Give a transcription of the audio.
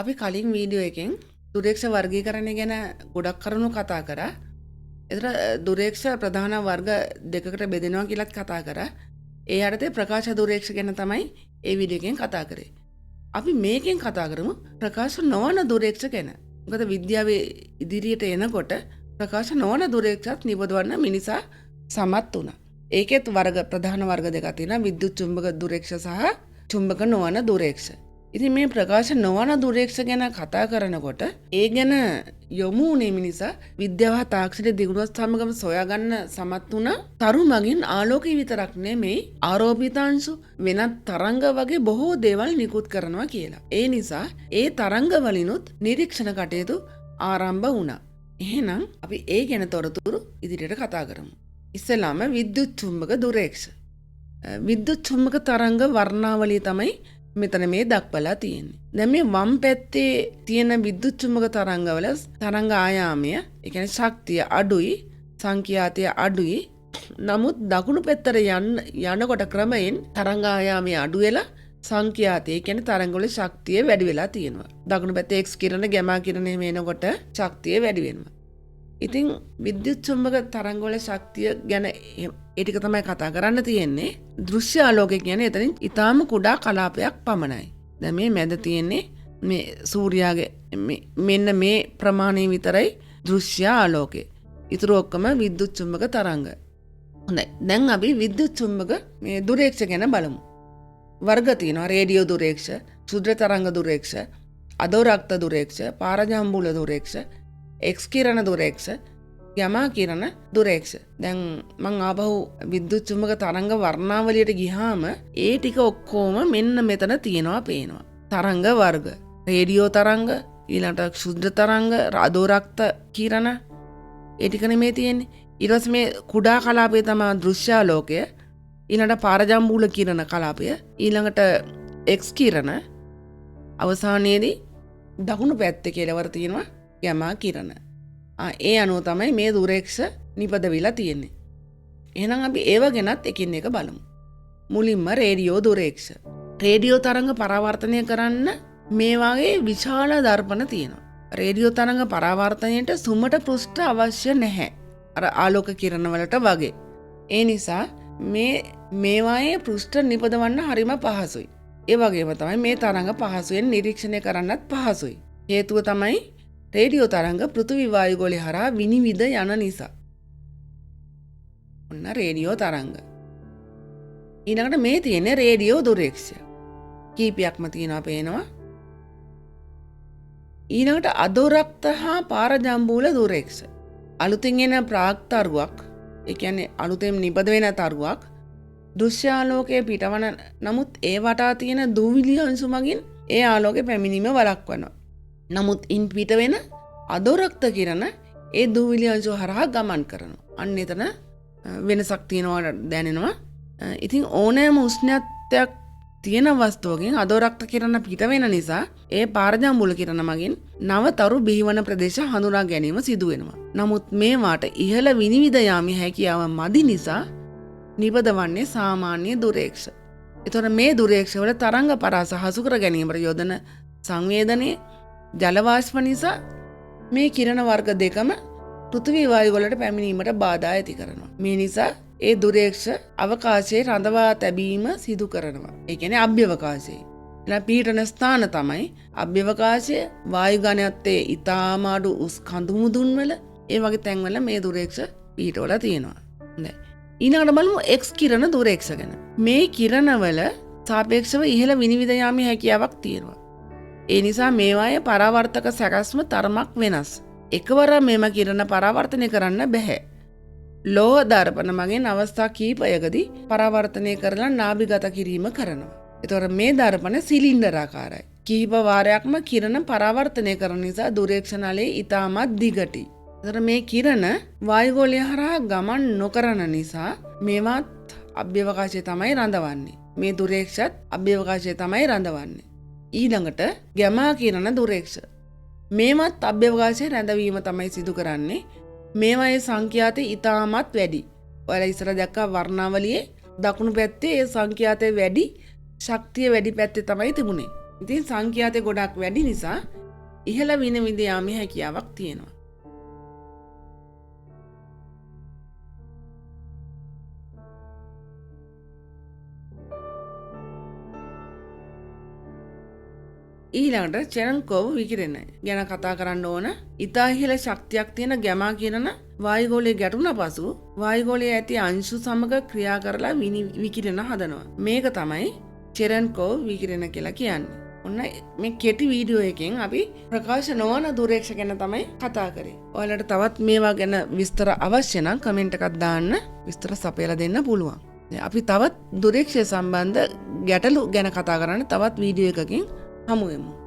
අපි කලින් වීඩියෝ එකෙන් දුරේක්ෂ වර්ගීකරණය ගැන ගොඩක් කරුණු කතා කරා. එතන දුරේක්ෂ ප්‍රධාන වර්ග දෙකකට බෙදෙනවා කියලාත් කතා කරා. ඒ යටතේ ප්‍රකාශ දුරේක්ෂ ගැන තමයි ඒ වීඩියෝ එකෙන් කතා කරේ. අපි මේකෙන් කතා කරමු ප්‍රකාශ නොවන දුරේක්ෂ ගැන. මොකද විද්‍යාවේ ඉදිරියට එනකොට ප්‍රකාශ නොවන දුරේක්ෂත් නිපදවන්න මිනිසා සමත් වුණා. ඒකෙත් ප්‍රධාන වර්ග දෙකක් තියෙනවා. විද්‍යුත් චුම්බක දුරේක්ෂ සහ චුම්බක නොවන දුරේක්ෂ. ඉතින් මේ ප්‍රකාශ නොවන දුරේක්ෂ ගැන කතා කරනකොට ඒ ගැන යොමු වුණේ මිනිසා විද්‍යාව තාක්ෂණයේ දියුණුවත් සමගම සොයාගන්න සමත් වුණා. තරු මගින් ආලෝකය විතරක් නෙමෙයි ආරෝපිතාංශු වෙනත් තරංග වගේ බොහෝ දේවල් නිකුත් කරනවා කියලා. ඒ නිසා ඒ තරංග වලිනුත් නිරීක්ෂණ කටයුතු ආරම්භ වුණා. එහෙනම් අපි ඒ ගැන තොරතුරු ඉදිරියට කතා කරමු. ඉස්සෙල්ලාම විද්‍යුත් චුම්බක දුරේක්ෂ. විද්‍යුත් චුම්බක තරංග වර්ණාවලිය තමයි මෙතන මේ දක්වලා තියෙන්නේ. දැන් මේ වම් පැත්තේ තියෙන විද්‍යුත් චුම්බක තරංගවල තරංග ආයාමය, ඒ කියන්නේ ශක්තිය අඩුයි, සංඛ්‍යාතය අඩුයි. නමුත් දකුණු පැත්තට යනකොට ක්‍රමයෙන් තරංග ආයාමය අඩු වෙලා සංඛ්‍යාතය, ඒ කියන්නේ තරංගවල ශක්තිය වැඩි වෙලා තියෙනවා. දකුණු පැත්තේ X කිරණ, ගැමා කිරණ එහෙම එනකොට ශක්තිය වැඩි වෙනවා. ඉතින් විද්‍යුත් චුම්බක තරංගවල ශක්තිය ගැන ඒ ටික තමයි කතා කරන්න තියෙන්නේ. දෘශ්‍ය ආලෝකය කියන්නේ එතනින් ඊටාම කුඩා කලාපයක් පමණයි. දැන් මේ මැද තියෙන්නේ මේ සූර්යාගේ මෙන්න මේ ප්‍රමාණය විතරයි දෘශ්‍ය ආලෝකය. ඊටු ඔක්කොම විද්‍යුත් චුම්බක තරංග. හොඳයි. දැන් අපි විද්‍යුත් චුම්බක මේ දුරේක්ෂ ගැන බලමු. වර්ග තියෙනවා. රේඩියෝ දුරේක්ෂ, ක්ෂුද්‍ර තරංග දුරේක්ෂ, අදෝරක්ත දුරේක්ෂ, පාරජාම්බුල දුරේක්ෂ, X කිරණ දුරේක්ෂ, ගැමා කිරණ දුරේක්ෂ. දැන් මං ආපහු විද්‍යුත් චුම්බක තරංග වර්ණාවලියට ගියාම ඒ ටික ඔක්කොම මෙන්න මෙතන තියෙනවා පේනවා. තරංග වර්ග. රේඩියෝ තරංග, ඊළඟට ක්ෂුද්‍ර තරංග, අදෝරක්ත කිරණ, ඒ ටික නෙමෙයි තියෙන්නේ. ඊට පස්සේ මේ කුඩා කලාපය තමයි දෘශ්‍යාලෝකය. ඊළඟට පාරජාම්බුල කිරණ කලාපය, ඊළඟට X කිරණ, අවසානයේදී දකුණු පැත්තේ කෙළවර තියෙනවා ගැමා කිරණ. ඒ අනුව තමයි මේ දුරේක්ෂ නිපදවිලා තියෙන්නේ. එහෙනම් අපි ඒව ගැනත් එකින් එක බලමු. මුලින්ම රේඩියෝ දුරේක්ෂ. රේඩියෝ තරංග පරාවර්තනය කරන්න මේ වගේ විශාල දර්පණ තියෙනවා. රේඩියෝ තරංග පරාවර්තනයට සුමට පෘෂ්ඨ අවශ්‍ය නැහැ. අර ආලෝක කිරණ වලට වගේ. ඒ නිසා මේවායේ පෘෂ්ඨ නිපදවන්න හරිම පහසුයි. ඒ වගේම තමයි මේ තරංග පහසුවෙන් නිරීක්ෂණය කරන්නත් පහසුයි. හේතුව තමයි රේඩියෝ තරංග පෘථිවි වායුගෝලය හරහා විනිවිද යන නිසා. ඔන්න රේඩියෝ තරංග. ඊළඟට මේ තියෙන රේඩියෝ දුරේක්ෂය. කීපයක්ම තියෙනවා පේනවා. ඊළඟට අදෝරක්ත හා පාරජාම්බුල දුරේක්ෂ. අලුතින් එන ප්‍රාග්තරුවක්, ඒ කියන්නේ අලුතෙන් නිපද වෙන තරුවක් දෘශ්‍යාලෝකයේ පිටවන නමුත් ඒ වටා තියෙන දූවිලි අංශු මගින් ඒ ආලෝකය පැමිණීම වළක්වනවා. නමුත් ඉන් පිට වෙන අදෝරක්ත කිරණ ඒ දූවිලි අංශු හරහා ගමන් කරනවා. අන්න එතන වෙනසක් තියෙනවා දැනෙනවා. ඉතින් ඕනෑම උෂ්ණත්වයක් තියෙන වස්තුවකින් අදෝරක්ත කිරණ පිට වෙන නිසා ඒ පාරජාම්බුල කිරණ මගින් නවතරු බිහිවන ප්‍රදේශ හඳුනා ගැනීම සිදු වෙනවා. නමුත් මේවාට ඉහළ විනිවිද යාමේ හැකියාව මදි නිසා නිපදවන්නේ සාමාන්‍ය දුරේක්ෂ. ඒතර මේ දුරේක්ෂ වල තරංග පරාස හසු කර ගැනීමට යොදන සංවේදනයේ ජල වාෂ්ප නිසා මේ කිරණ වර්ග දෙකම පෘථිවි වායුවලට පැමිණීමට බාධා ඇති කරනවා. මේ නිසා ඒ දුරේක්ෂ අවකාශයේ රඳවා තැබීම සිදු කරනවා. ඒ කියන්නේ අභ්‍යවකාශයේ. එන පීඩන ස්ථාන තමයි අභ්‍යවකාශය, වායුගණයත්තේ ඊටාම අඩු උස් කඳු මුදුන් වල ඒ වගේ තැන්වල මේ දුරේක්ෂ පීඩවල තියෙනවා. හොඳයි. ඊළඟට බලමු X කිරණ දුරේක්ෂ ගැන. මේ කිරණවල සාපේක්ෂව ඉහළ විනිවිද යාමේ හැකියාවක් තියෙනවා. ඒ නිසා මේවායේ පරාවර්තක සැකස්ම තරමක් වෙනස්. එකවර මෙම කිරණ පරාවර්තනය කරන්න බැහැ. ලෝහ දර්පණ මගින් අවස්ථා කීපයකදී පරාවර්තනය කරලා නාභිගත කිරීම කරනවා. ඒතකොට මේ දර්පණ සිලින්ඩරාකාරයි. කීප වාරයක්ම කිරණ පරාවර්තනය කරන නිසා දුරේක්ෂ නලය ඉතාමත් දිගටි. ඒතකොට මේ කිරණ වායුගෝලය හරහා ගමන් නොකරන නිසා මේවත් අභ්‍යවකාශයේ තමයි රඳවන්නේ. මේ දුරේක්ෂත් අභ්‍යවකාශයේ තමයි රඳවන්නේ. ඊළඟට ගැමා කිරණ දුරේක්ෂ. මේවත් අභ්‍යවකාශයේ රැඳවීම තමයි සිදු කරන්නේ. මේවායේ සංඛ්‍යාතය ඉතාමත් වැඩි. ඔයාලා ඉස්සර දැක්කා වර්ණාවලියේ දකුණු පැත්තේ ඒ සංඛ්‍යාතය වැඩි, ශක්තිය වැඩි පැත්තේ තමයි තිබුණේ. ඉතින් සංඛ්‍යාතය ගොඩක් වැඩි නිසා ඉහළ විනිවිද යාමේ හැකියාවක් තියෙනවා. ඊළඟට චෙරන්කෝව් විකිරණ ගැන කතා කරන්න ඕන. ඉතා ඉහළ ශක්තියක් තියෙන ගැමා කිරණ වායුගෝලයේ ගැටුණ පසු වායුගෝලයේ ඇති අංශු සමග ක්‍රියා කරලා විකිරණ හදනවා. මේක තමයි චෙරන්කෝව් විකිරණ කියලා කියන්නේ. ඔන්න මේ කෙටි වීඩියෝ එකෙන් අපි ප්‍රකාශ නොවන දුරේක්ෂ ගැන තමයි කතා කරේ. ඔයාලට තවත් මේවා ගැන විස්තර අවශ්‍ය නම් කමෙන්ට් එකක් දාන්න විස්තර සපයලා දෙන්න පුළුවන්. අපි තවත් දුරේක්ෂය සම්බන්ධ ගැටලු ගැන කතා කරන්න තවත් වීඩියෝ එකකින් හමු වෙමු.